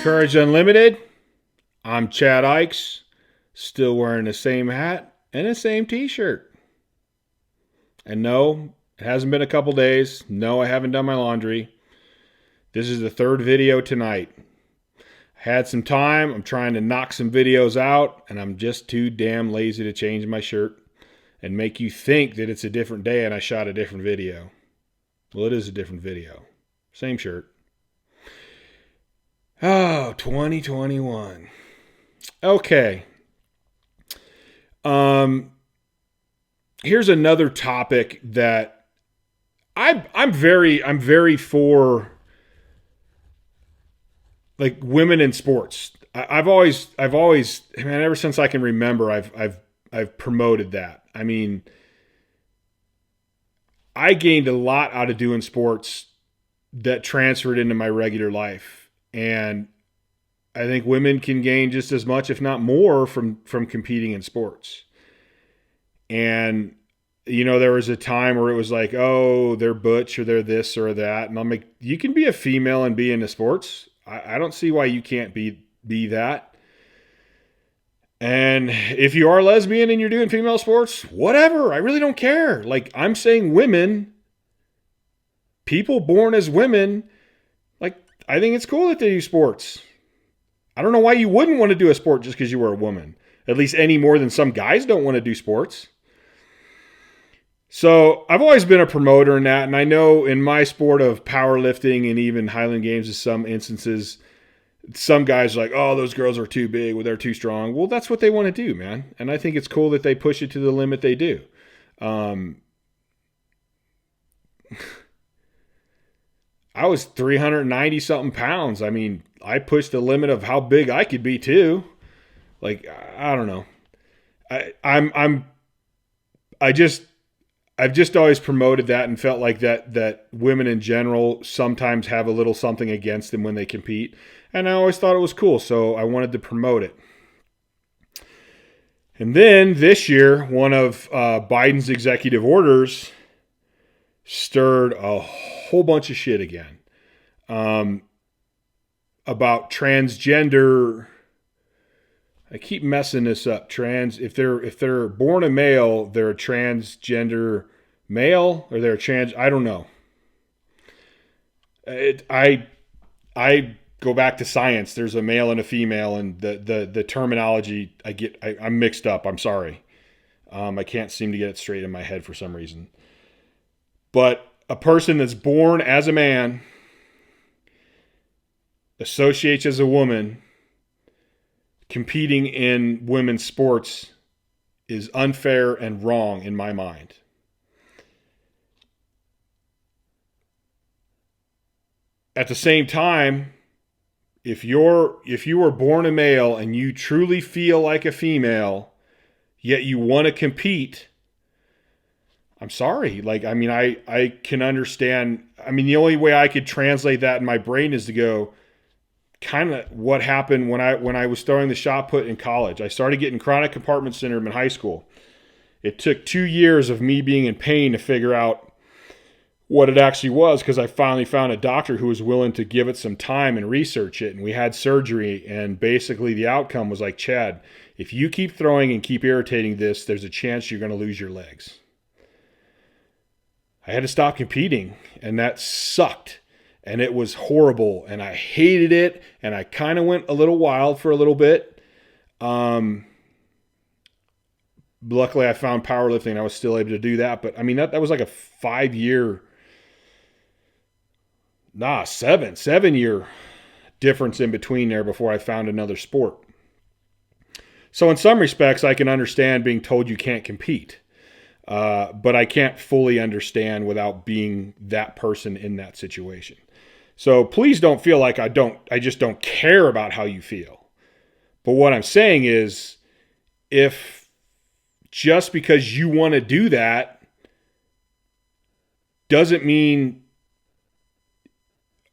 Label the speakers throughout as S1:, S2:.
S1: Courage Unlimited. I'm Chad Ikes, still wearing the same hat and the same t-shirt. And no, it hasn't been a couple days. No, I haven't done my laundry. This is the third video tonight. I had some time. I'm trying to knock some videos out, and I'm just too damn lazy to change my shirt and make you think that it's a different day and I shot a different video. Well, it is a different video. Same shirt. Oh, 2021. Okay. Here's another topic that I'm very for, like, women in sports. I've always, man, ever since I can remember, I've promoted that. I mean, I gained a lot out of doing sports that transferred into my regular life. And I think women can gain just as much, if not more, from competing in sports. And, you know, there was a time where it was like, oh, they're butch or they're this or that. And I'm like, you can be a female and be into sports. I don't see why you can't be that. And if you are lesbian and you're doing female sports, whatever. I really don't care. Like, I'm saying women, people born as women, like, I think it's cool that they do sports. I don't know why you wouldn't want to do a sport just because you were a woman. At least any more than some guys don't want to do sports. So I've always been a promoter in that. And I know in my sport of powerlifting and even Highland Games in some instances, some guys are like, oh, those girls are too big, well, they're too strong. Well, that's what they want to do, man. And I think it's cool that they push it to the limit they do. I was 390 something pounds. I mean, I pushed the limit of how big I could be too. Like, I don't know. I've just always promoted that and felt like that women in general sometimes have a little something against them when they compete. And I always thought it was cool, so I wanted to promote it. And then this year, one of Biden's executive orders stirred a whole bunch of shit again about transgender. I keep messing this up. If they're born a male, they're a transgender male, or they're a trans. I don't know. I go back to science. There's a male and a female, and the terminology I'm mixed up. I'm sorry. I can't seem to get it straight in my head for some reason. But a person that's born as a man associates as a woman competing in women's sports is unfair and wrong in my mind. At the same time, if you were born a male and you truly feel like a female, yet you want to compete, I'm sorry. Like, I mean, I can understand. I mean, the only way I could translate that in my brain is to go, kind of what happened when I was throwing the shot put in college. I started getting chronic compartment syndrome in high school. It took 2 years of me being in pain to figure out what it actually was, because I finally found a doctor who was willing to give it some time and research it. And we had surgery, and basically the outcome was like, Chad, if you keep throwing and keep irritating this, there's a chance you're going to lose your legs. I had to stop competing, and that sucked. And it was horrible, and I hated it, and I kind of went a little wild for a little bit. Luckily, I found powerlifting, and I was still able to do that. But, I mean, that was like a 7-year difference in between there before I found another sport. So in some respects, I can understand being told you can't compete. But I can't fully understand without being that person in that situation. So please don't feel like I just don't care about how you feel. But what I'm saying is, if just because you want to do that doesn't mean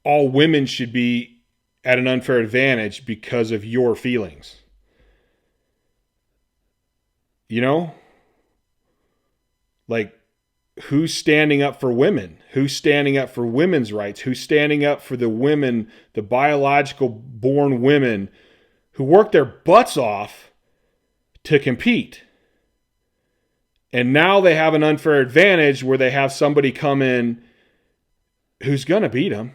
S1: all women should be at an unfair advantage because of your feelings. You know? Like, who's standing up for women? Who's standing up for women's rights? Who's standing up for the women, the biological born women who work their butts off to compete? And now they have an unfair advantage where they have somebody come in who's going to beat them.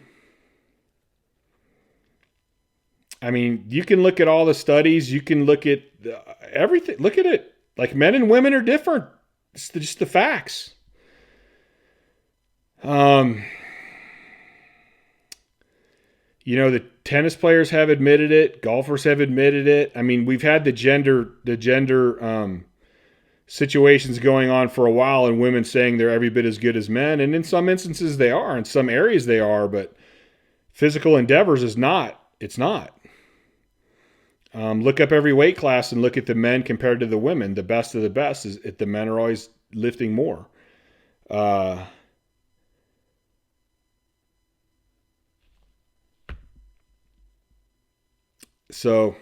S1: I mean, you can look at all the studies. You can look at everything. Look at it. Like, men and women are different. It's just the facts. The tennis players have admitted it. Golfers have admitted it. I mean, we've had the gender situations going on for a while, and women saying they're every bit as good as men. And in some instances they are. In some areas they are. But physical endeavors is not. It's not. Look up every weight class and look at the men compared to the women. The best of the best is the men are always lifting more. So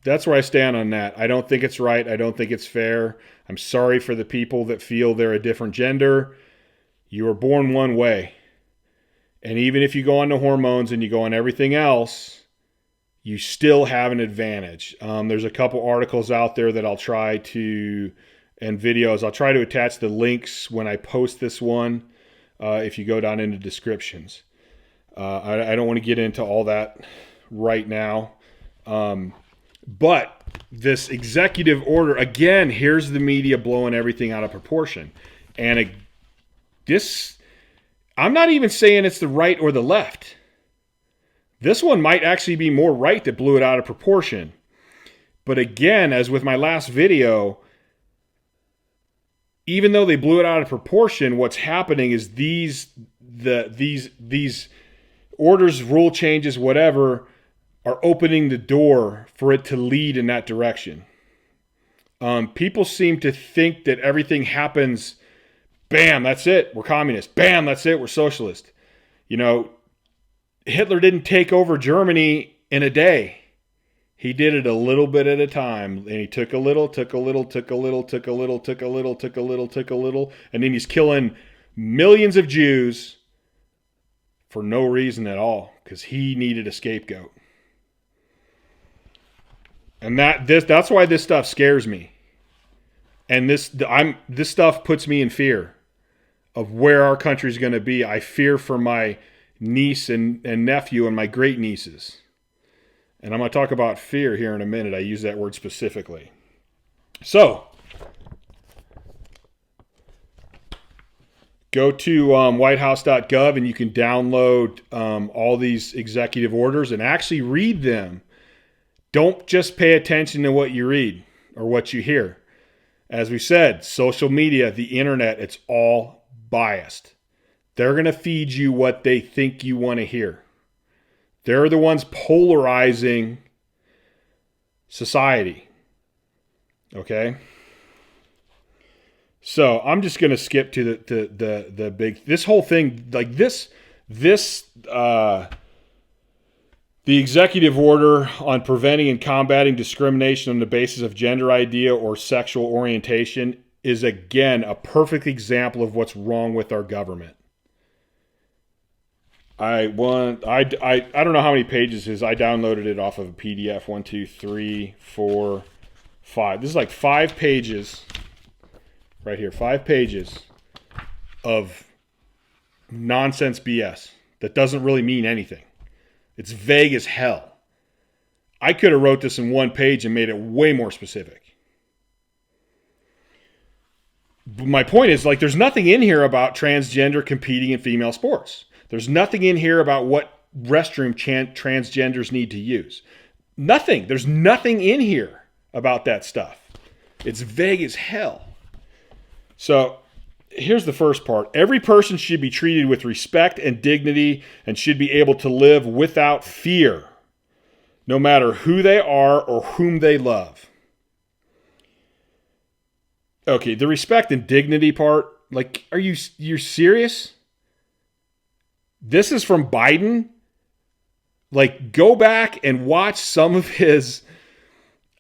S1: that's where I stand on that. I don't think it's right. I don't think it's fair. I'm sorry for the people that feel they're a different gender. You were born one way. And even if you go on the hormones and you go on everything else, you still have an advantage. There's a couple articles out there that I'll try to, and videos. I'll try to attach the links when I post this one if you go down into descriptions. I don't want to get into all that right now. But this executive order, again, here's the media blowing everything out of proportion. And I'm not even saying it's the right or the left. This one might actually be more right that blew it out of proportion. But again, as with my last video, even though they blew it out of proportion, what's happening is these orders, rule changes, whatever, are opening the door for it to lead in that direction. People seem to think that everything happens, bam, that's it, we're communist. Bam, that's it, we're socialist. Hitler didn't take over Germany in a day. He did it a little bit at a time. And he took a little, took a little, took a little, took a little, took a little, took a little, took a little. And then he's killing millions of Jews for no reason at all, because he needed a scapegoat. And that's why this stuff scares me. And this stuff puts me in fear of where our country's going to be. I fear for my niece and nephew and my great nieces. And I'm going to talk about fear here in a minute. I use that word specifically. So, go to whitehouse.gov and you can download all these executive orders and actually read them. Don't just pay attention to what you read or what you hear. As we said, social media, the internet, it's all biased. They're going to feed you what they think you want to hear. They're the ones polarizing society. Okay? So I'm just going to skip to the big, this whole thing, like the executive order on preventing and combating discrimination on the basis of gender idea or sexual orientation is, again, a perfect example of what's wrong with our government. I don't know how many pages it is. I downloaded it off of a PDF. 1, 2, 3, 4, 5. This is like 5 pages right here. 5 pages of nonsense BS that doesn't really mean anything. It's vague as hell. I could have wrote this in 1 page and made it way more specific. But my point is, like, there's nothing in here about transgender competing in female sports. There's nothing in here about what restroom transgenders need to use. Nothing. There's nothing in here about that stuff. It's vague as hell. So here's the first part. Every person should be treated with respect and dignity and should be able to live without fear, no matter who they are or whom they love. Okay, the respect and dignity part, like, you're serious? This is from Biden? Like, go back and watch some of his,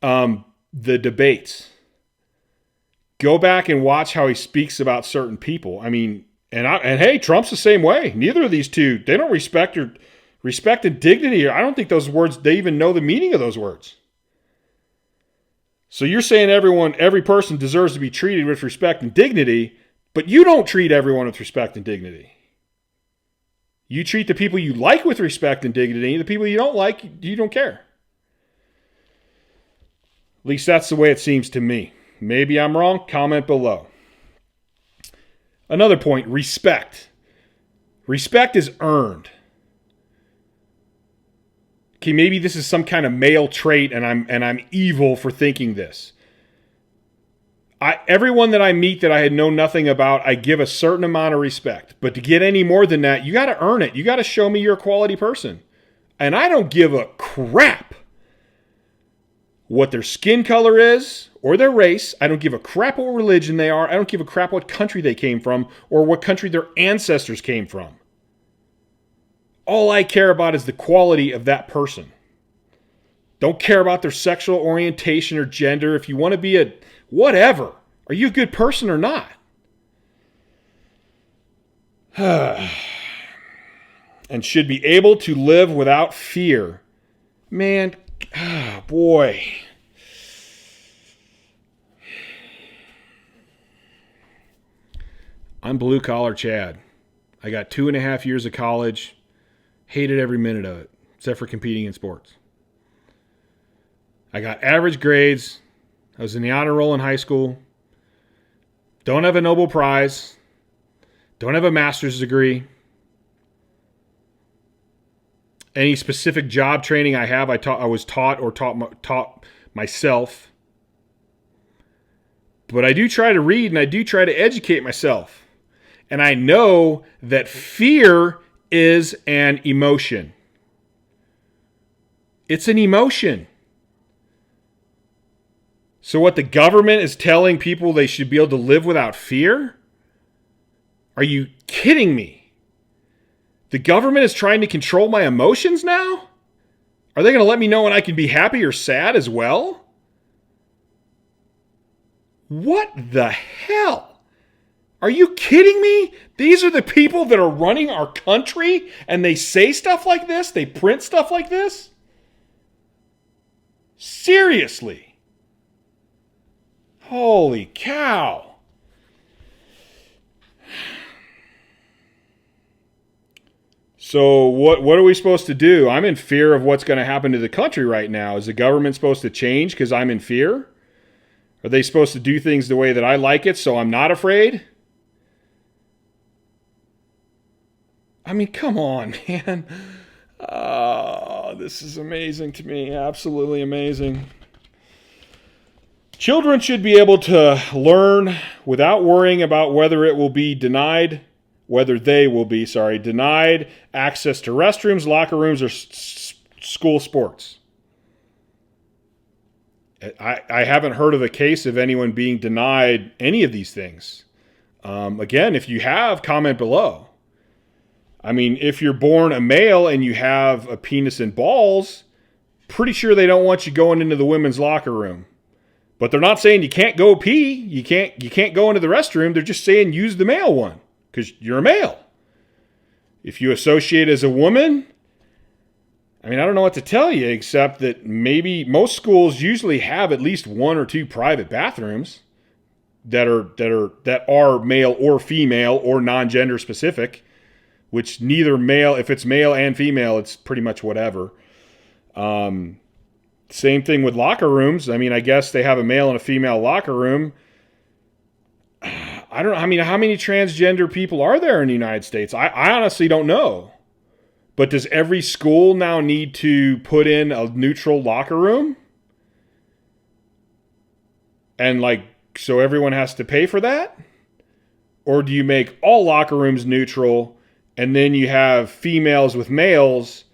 S1: the debates. go back and watch how he speaks about certain people. I mean, and hey, Trump's the same way. Neither of these two, they don't respect and dignity. I don't think those words, they even know the meaning of those words. So you're saying every person deserves to be treated with respect and dignity, but you don't treat everyone with respect and dignity. You treat the people you like with respect and dignity, and the people you don't like, you don't care. At least that's the way it seems to me. Maybe I'm wrong. Comment below. Another point, respect. Respect is earned. Okay, maybe this is some kind of male trait and I'm evil for thinking this. Everyone that I meet that I had known nothing about, I give a certain amount of respect. But to get any more than that, you got to earn it. You got to show me you're a quality person. And I don't give a crap what their skin color is or their race. I don't give a crap what religion they are. I don't give a crap what country they came from or what country their ancestors came from. All I care about is the quality of that person. Don't care about their sexual orientation or gender. If you want to be a whatever, are you a good person or not? And should be able to live without fear. Man, boy. I'm blue collar Chad. I got 2.5 years of college. Hated every minute of it, except for competing in sports. I got average grades. I was in the honor roll in high school. Don't have a Nobel Prize. Don't have a master's degree. Any specific job training I have, I was taught myself. But I do try to read and I do try to educate myself. And I know that fear is an emotion. It's an emotion. So what the government is telling people they should be able to live without fear? Are you kidding me? The government is trying to control my emotions now? Are they going to let me know when I can be happy or sad as well? What the hell? Are you kidding me? These are the people that are running our country and they say stuff like this? They print stuff like this? Seriously? Holy cow. So what are we supposed to do? I'm in fear of what's going to happen to the country right now. Is the government supposed to change because I'm in fear? Are they supposed to do things the way that I like it so I'm not afraid? I mean, come on, man. Oh, this is amazing to me. Absolutely amazing. Children should be able to learn without worrying about whether they will be denied access to restrooms, locker rooms, or school sports. I haven't heard of a case of anyone being denied any of these things. Again, if you have, comment below. I mean, if you're born a male and you have a penis and balls, pretty sure they don't want you going into the women's locker room. But they're not saying you can't go pee, you can't go into the restroom. They're just saying use the male one because you're a male. If you associate as a woman, I mean, I don't know what to tell you except that maybe most schools usually have at least 1 or 2 private bathrooms that are male or female or non-gender specific. Which neither male, if it's male and female, it's pretty much whatever. Same thing with locker rooms. I mean, I guess they have a male and a female locker room. I don't know. I mean, how many transgender people are there in the United States? I honestly don't know. But does every school now need to put in a neutral locker room? And so everyone has to pay for that? Or do you make all locker rooms neutral? And then you have females with males,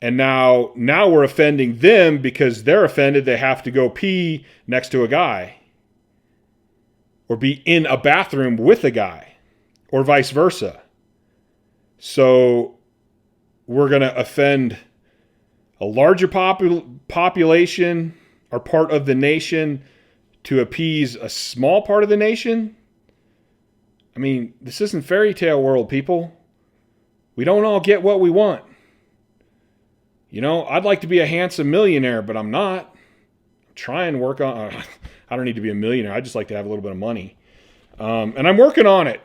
S1: and now we're offending them because they're offended they have to go pee next to a guy. Or be in a bathroom with a guy. Or vice versa. So we're going to offend a larger population or part of the nation to appease a small part of the nation. I mean, this isn't fairy tale world, people. We don't all get what we want. You know, I'd like to be a handsome millionaire, but I'm not. I'm trying to work on... I don't need to be a millionaire. I just like to have a little bit of money. And I'm working on it.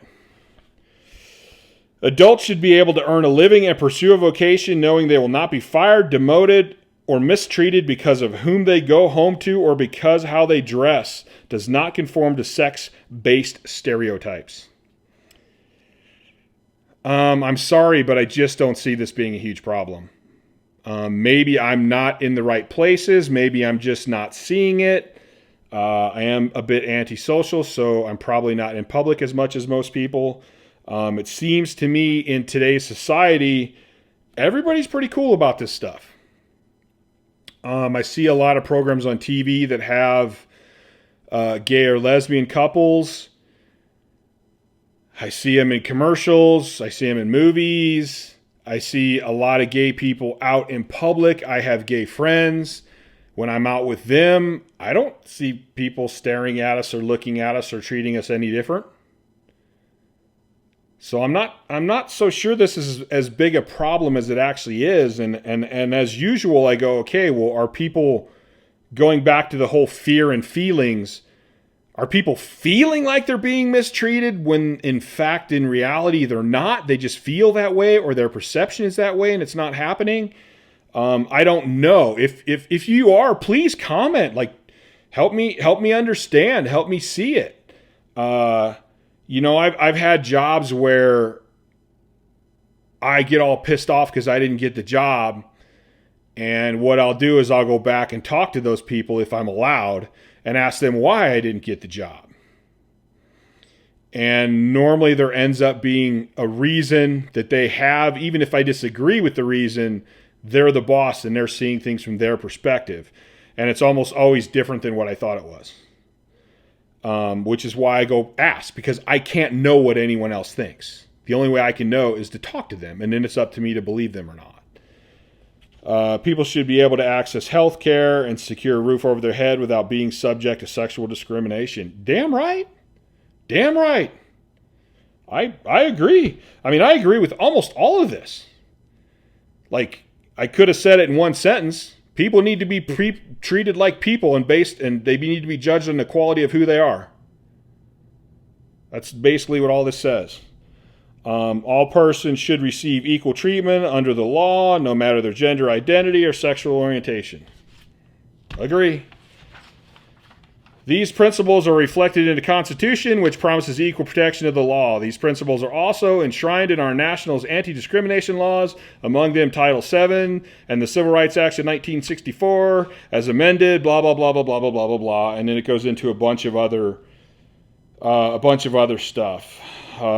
S1: Adults should be able to earn a living and pursue a vocation knowing they will not be fired, demoted, or mistreated because of whom they go home to or because how they dress does not conform to sex-based stereotypes. I'm sorry, but I just don't see this being a huge problem. Maybe I'm not in the right places. Maybe I'm just not seeing it. I am a bit antisocial, so I'm probably not in public as much as most people. It seems to me in today's society, everybody's pretty cool about this stuff. I see a lot of programs on TV that have gay or lesbian couples. I see them in commercials. I see them in movies. I see a lot of gay people out in public. I have gay friends. When I'm out with them, I don't see people staring at us or looking at us or treating us any different. So I'm not so sure this is as big a problem as it actually is. And as usual, I go, okay, well, are people going back to the whole fear and feelings? Are people feeling like they're being mistreated when in fact, in reality, they're not? They just feel that way, or their perception is that way and it's not happening? I don't know. If you are, please comment. Like, help me understand. Help me see it. You know, I've had jobs where I get all pissed off because I didn't get the job. And what I'll do is I'll go back and talk to those people if I'm allowed and ask them why I didn't get the job. And normally there ends up being a reason that they have, even if I disagree with the reason, they're the boss and they're seeing things from their perspective. And it's almost always different than what I thought it was. Which is why I go ask, because I can't know what anyone else thinks. The only way I can know is to talk to them, and then it's up to me to believe them or not. People should be able to access health care and secure a roof over their head without being subject to sexual discrimination. Damn right. Damn right. I agree. I mean, I agree with almost all of this. Like, I could have said it in one sentence. People need to be treated like people and they need to be judged on the quality of who they are. That's basically what all this says. All persons should receive equal treatment under the law, no matter their gender identity or sexual orientation. Agree. These principles are reflected in the Constitution, which promises equal protection of the law. These principles are also enshrined in our national's anti-discrimination laws, among them Title VII and the Civil Rights Act of 1964, as amended, blah, blah, blah, blah, blah, blah, blah, blah, blah. And then it goes into a bunch of other stuff.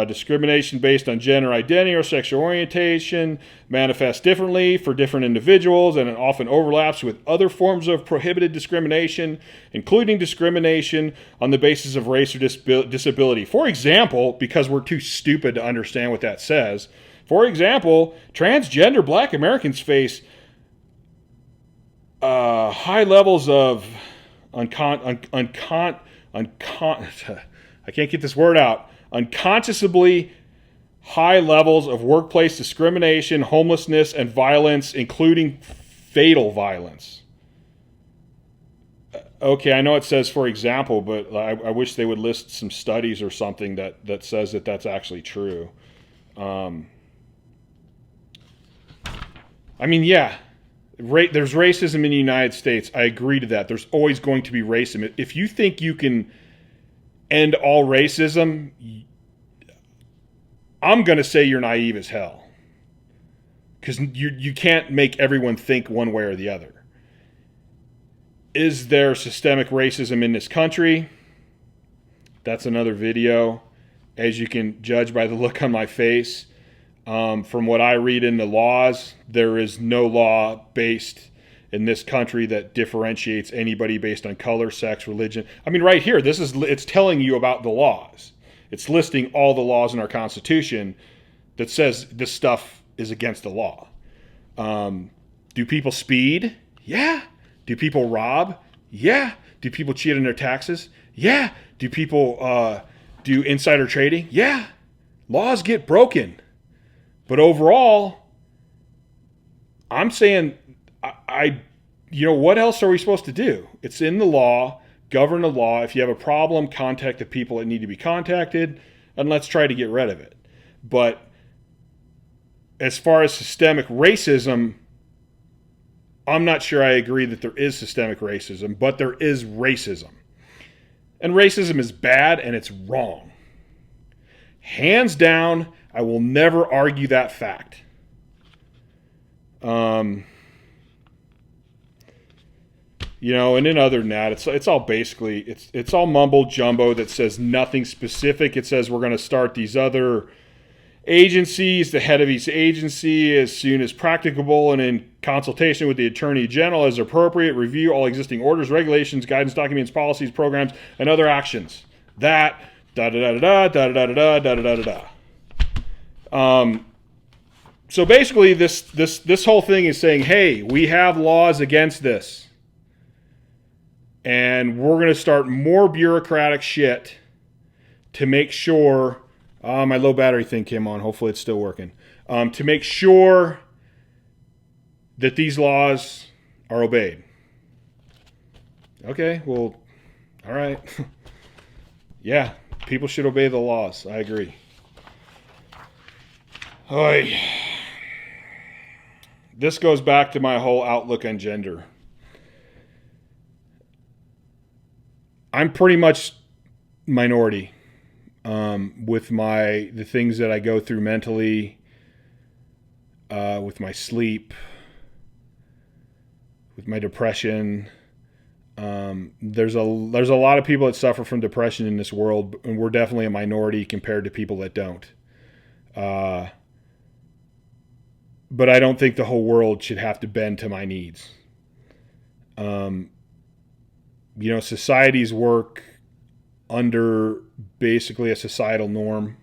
S1: Discrimination based on gender identity or sexual orientation manifests differently for different individuals, and it often overlaps with other forms of prohibited discrimination, including discrimination on the basis of race or disability. For example, because we're too stupid to understand what that says, for example, transgender black Americans face high levels of I can't get this word out. Unconscionably high levels of workplace discrimination, homelessness, and violence, including fatal violence. Okay, I know it says for example, but I wish they would list some studies or something that says that that's actually true. I mean, yeah, there's racism in the United States. I agree to that. There's always going to be racism. If you think you can end all racism, I'm going to say you're naive as hell. Because you can't make everyone think one way or the other. Is there systemic racism in this country? That's another video. As you can judge by the look on my face, from what I read in the laws, there is no law based in this country that differentiates anybody based on color, sex, religion. I mean, right here, it's telling you about the laws. It's listing all the laws in our Constitution that says this stuff is against the law. Do people speed? Yeah. Do people rob? Yeah. Do people cheat on their taxes? Yeah. Do people do insider trading? Yeah. Laws get broken. But overall, I'm saying, what else are we supposed to do? It's in the law. Govern the law. If you have a problem, contact the people that need to be contacted, and let's try to get rid of it. But as far as systemic racism, I'm not sure I agree that there is systemic racism, but there is racism. And racism is bad and it's wrong. Hands down, I will never argue that fact. And then other than that, it's all basically, it's all mumbo jumbo that says nothing specific. It says we're going to start these other agencies, the head of each agency, as soon as practicable and in consultation with the Attorney General as appropriate, review all existing orders, regulations, guidance documents, policies, programs, and other actions. That, da-da-da-da-da, da-da-da-da-da, da-da-da-da. So basically, this whole thing is saying, hey, we have laws against this. And we're going to start more bureaucratic shit to make sure... my low battery thing came on. Hopefully it's still working. To make sure that these laws are obeyed. Okay, well, all right. Yeah, people should obey the laws. I agree. Oy. This goes back to my whole outlook on gender. I'm pretty much minority. With the things that I go through mentally, with my sleep, with my depression. There's a lot of people that suffer from depression in this world, and we're definitely a minority compared to people that don't. But I don't think the whole world should have to bend to my needs. Societies work under basically a societal norm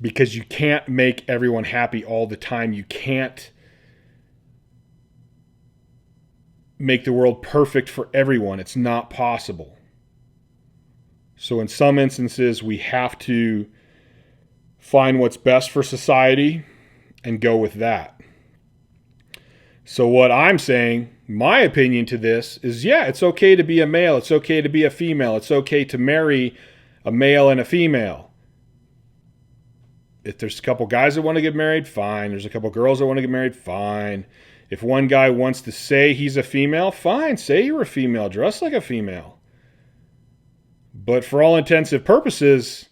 S1: because you can't make everyone happy all the time. You can't make the world perfect for everyone. It's not possible. So in some instances, we have to find what's best for society and go with that. So what I'm saying, my opinion to this is, yeah, it's okay to be a male. It's okay to be a female. It's okay to marry a male and a female. If there's a couple guys that want to get married, fine. There's a couple girls that want to get married, fine. If one guy wants to say he's a female, fine. Say you're a female. Dress like a female. But for all intents and purposes,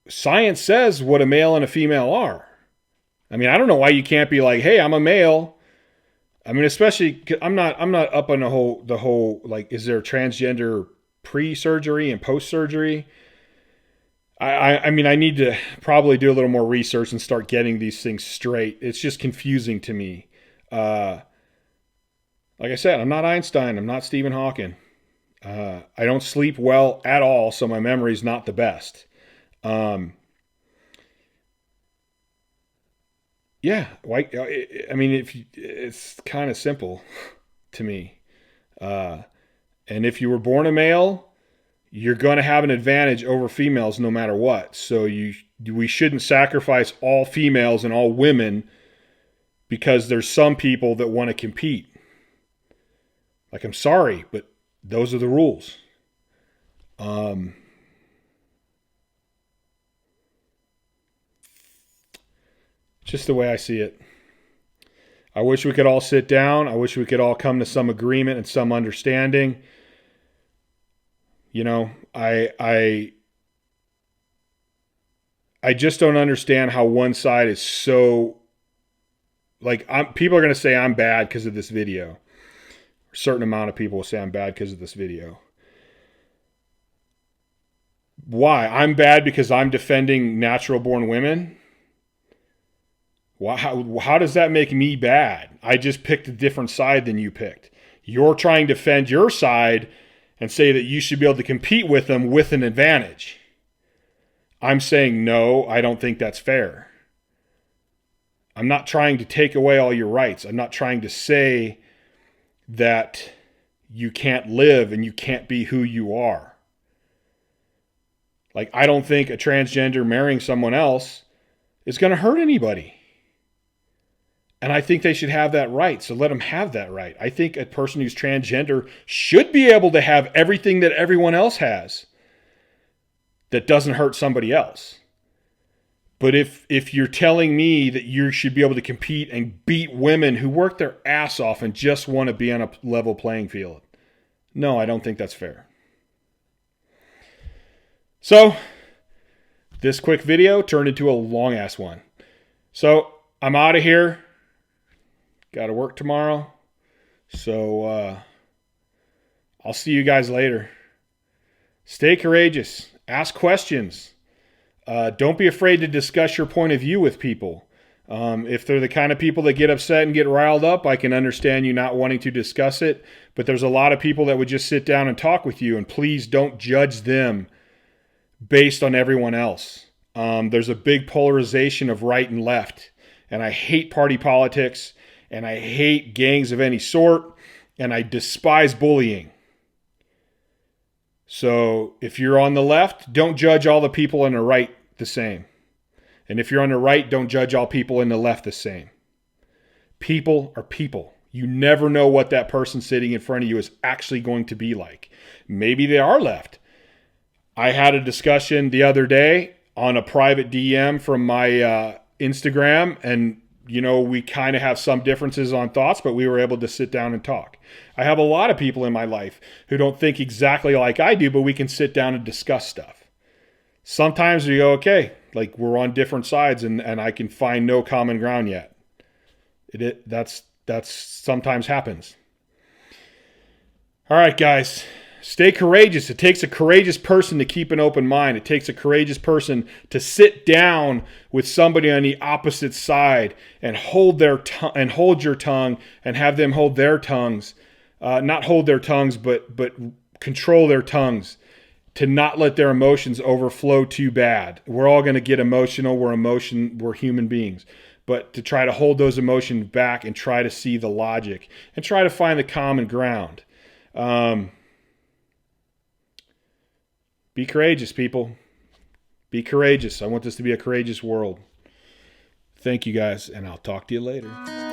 S1: science says what a male and a female are. I mean, I don't know why you can't be like, hey, I'm a male. I mean, especially, I'm not up on the whole, like, is there transgender pre-surgery and post-surgery? I mean, I need to probably do a little more research and start getting these things straight. It's just confusing to me. Like I said, I'm not Einstein. I'm not Stephen Hawking. I don't sleep well at all, so my memory's not the best. Yeah, I mean, it's kind of simple to me. And if you were born a male, you're going to have an advantage over females no matter what. So we shouldn't sacrifice all females and all women because there's some people that want to compete. Like, I'm sorry, but those are the rules. Just the way I see it. I wish we could all sit down. I wish we could all come to some agreement and some understanding. You know, I just don't understand how one side is so, like, people are going to say I'm bad because of this video. A certain amount of people will say I'm bad because of this video. Why? I'm bad because I'm defending natural born women? How does that make me bad? I just picked a different side than you picked. You're trying to defend your side and say that you should be able to compete with them with an advantage. I'm saying no, I don't think that's fair. I'm not trying to take away all your rights. I'm not trying to say that you can't live and you can't be who you are. Like, I don't think a transgender marrying someone else is going to hurt anybody. And I think they should have that right. So let them have that right. I think a person who's transgender should be able to have everything that everyone else has that doesn't hurt somebody else. But if you're telling me that you should be able to compete and beat women who work their ass off and just want to be on a level playing field, no, I don't think that's fair. So this quick video turned into a long ass one. So I'm out of here. Got to work tomorrow. So I'll see you guys later. Stay courageous. Ask questions. Don't be afraid to discuss your point of view with people. If they're the kind of people that get upset and get riled up, I can understand you not wanting to discuss it. But there's a lot of people that would just sit down and talk with you. And please don't judge them based on everyone else. There's a big polarization of right and left. And I hate party politics. And I hate gangs of any sort. And I despise bullying. So if you're on the left, don't judge all the people on the right the same. And if you're on the right, don't judge all people in the left the same. People are people. You never know what that person sitting in front of you is actually going to be like. Maybe they are left. I had a discussion the other day on a private DM from my Instagram, and we kind of have some differences on thoughts, but we were able to sit down and talk. I have a lot of people in my life who don't think exactly like I do, but we can sit down and discuss stuff. Sometimes we go, okay, like we're on different sides and I can find no common ground yet. That's sometimes happens. All right, guys. Stay courageous. It takes a courageous person to keep an open mind. It takes a courageous person to sit down with somebody on the opposite side and hold your tongue and have them hold their tongues. Not hold their tongues, but control their tongues, to not let their emotions overflow too bad. We're all going to get emotional. We're human beings. But to try to hold those emotions back and try to see the logic and try to find the common ground. Be courageous, people. Be courageous. I want this to be a courageous world. Thank you, guys, and I'll talk to you later.